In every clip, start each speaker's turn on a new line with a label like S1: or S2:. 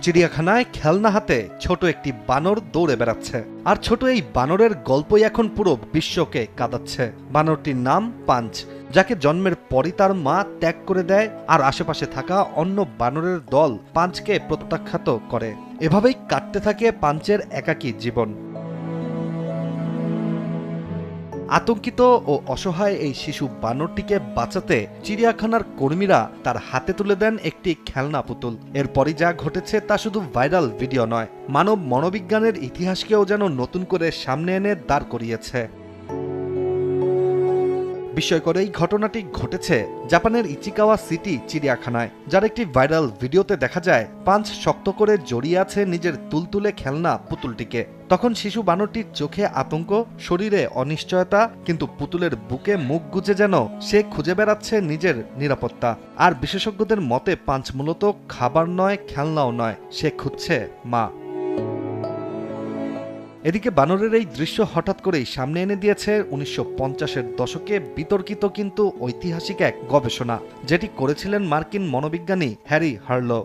S1: চিড়িয়াখানায় খেলনা হাতে ছোট একটি বানর দৌড়ে বেড়াচ্ছে, আর ছোট এই বানরের গল্পই এখন পুরো বিশ্বকে কাঁদাচ্ছে। বানরটির নাম পাঞ্চ, যাকে জন্মের পরই তার মা ত্যাগ করে দেয়, আর আশেপাশে থাকা অন্য বানরের দল পাঞ্চকে প্রত্যাখ্যাত করে। এভাবেই কাটতে থাকে পাঞ্চের একাকী জীবন। আতঙ্কিত ও অসহায় এই শিশু বানরটিকে বাঁচাতে চিড়িয়াখানার কর্মীরা তার হাতে তুলে দেন একটি খেলনা পুতুল। এরপরই যা ঘটেছে তা শুধু ভাইরাল ভিডিও নয়, মানব মনোবিজ্ঞানের ইতিহাসকেও যেন নতুন করে সামনে এনে দাঁড় করিয়েছে। বিস্ময়কর এই ঘটনাটি ঘটেছে জাপানের ইচিকাওয়া সিটি চিড়িয়াখানায়, যার একটি ভাইরাল ভিডিওতে দেখা যায় পাঞ্চ শক্ত করে জড়িয়ে আছে নিজের তুলতুলে খেলনা পুতুলটিকে। তখন শিশু বানরটির চোখে আতঙ্ক, শরীরে অনিশ্চয়তা, কিন্তু পুতুলের বুকে মুখ গুজে যেন সে খুঁজে বেড়াচ্ছে নিজের নিরাপত্তা। আর বিশেষজ্ঞদের মতে পাঞ্চ মূলত খাবার নয়, খেলনাও নয়, সে খুঁজছে মা। এদিকে বানরের এই দৃশ্য হঠাৎ করেই সামনে এনে দিয়েছে ১৯৫০-এর দশকে বিতর্কিত কিন্তু ঐতিহাসিক এক গবেষণা, যেটি করেছিলেন মার্কিন মনোবিজ্ঞানী হ্যারি হার্লো।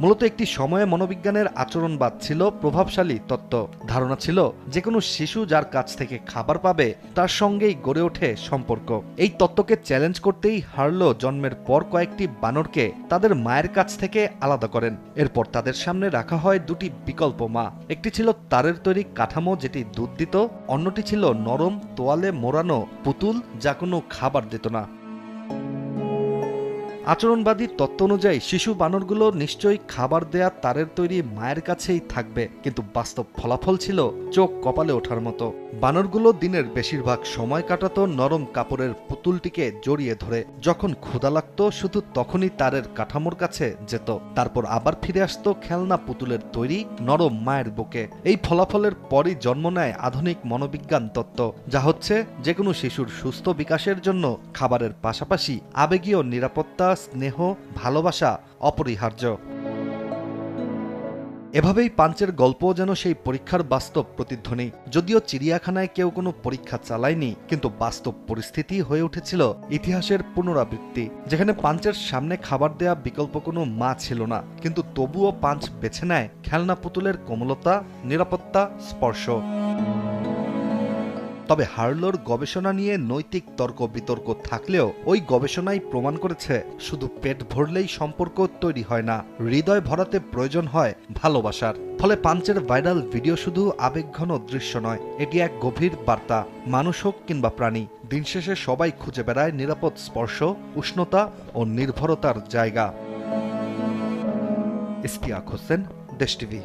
S1: মূলত একটি সময়ে মনোবিজ্ঞানের আচরণবাদ ছিল প্রভাবশালী তত্ত্ব। ধারণা ছিল যে কোনো শিশু যার কাছ থেকে খাবার পাবে তার সঙ্গেই গড়ে ওঠে সম্পর্ক। এই তত্ত্বকে চ্যালেঞ্জ করতেই হার্লো জন্মের পর কয়েকটি বানরকে তাদের মায়ের কাছ থেকে আলাদা করেন। এরপর তাদের সামনে রাখা হয় দুটি বিকল্প মা। একটি ছিল তারের তৈরি কাঠামো যেটি দুধ দিত, অন্যটি ছিল নরম তোয়ালে মোড়ানো পুতুল যা কোনো খাবার দিত না। আচরণবাদী তত্ত্ব অনুযায়ী শিশু বানরগুলো নিশ্চয়ই খাবার দেয়া তারের তৈরি মায়ের কাছেই থাকবে, কিন্তু বাস্তব ফলাফল ছিল চোখ কপালে ওঠার মতো। বানরগুলো দিনের বেশিরভাগ সময় কাটাতো নরম কাপড়ের পুতুলটিকে জড়িয়ে ধরে। যখন ক্ষুধা লাগতো শুধু তখনই তারের কাঠামোর কাছে যেত, তারপর আবার ফিরে আসতো খেলনা পুতুলের তৈরি নরম মায়ের বুকে। এই ফলাফলের পরই জন্ম নেয় আধুনিক মনোবিজ্ঞান তত্ত্ব, যা হচ্ছে যে কোনো শিশুর সুস্থ বিকাশের জন্য খাবারের পাশাপাশি আবেগীয় নিরাপত্তা, স্নেহ, ভালোবাসা অপরিহার্য। এভাবেই পাঞ্চের গল্পও যেন সেই পরীক্ষার বাস্তব প্রতিধ্বনি। যদিও চিড়িয়াখানায় কেউ কোনো পরীক্ষা চালায়নি, কিন্তু বাস্তব পরিস্থিতি হয়ে উঠেছিল ইতিহাসের পুনরাবৃত্তি, যেখানে পাঞ্চের সামনে খাবার দেয়া বিকল্প কোনো মা ছিল না, কিন্তু তবুও পাঞ্চ বেছে নেয় খেলনা পুতুলের কোমলতা, নিরাপত্তা, স্পর্শ। তবে হার্লোর গবেষণা নিয়ে নৈতিক তর্ক বিতর্ক থাকলেও ওই গবেষণাই প্রমাণ করেছে শুধু পেট ভরলেই সম্পর্ক তৈরি হয় না, হৃদয় ভরাতে প্রয়োজন হয় ভালোবাসার। ফলে পাঞ্চের ভাইরাল ভিডিও শুধু আবেগঘন দৃশ্য নয়, এটি এক গভীর বার্তা। মানুষ হোক কিংবা প্রাণী, দিন শেষে সবাই খুঁজে বেড়ায় নিরাপদ স্পর্শ, উষ্ণতা ও নির্ভরতার জায়গা। ইশতিয়াক হোসেন, দেশ টিভি।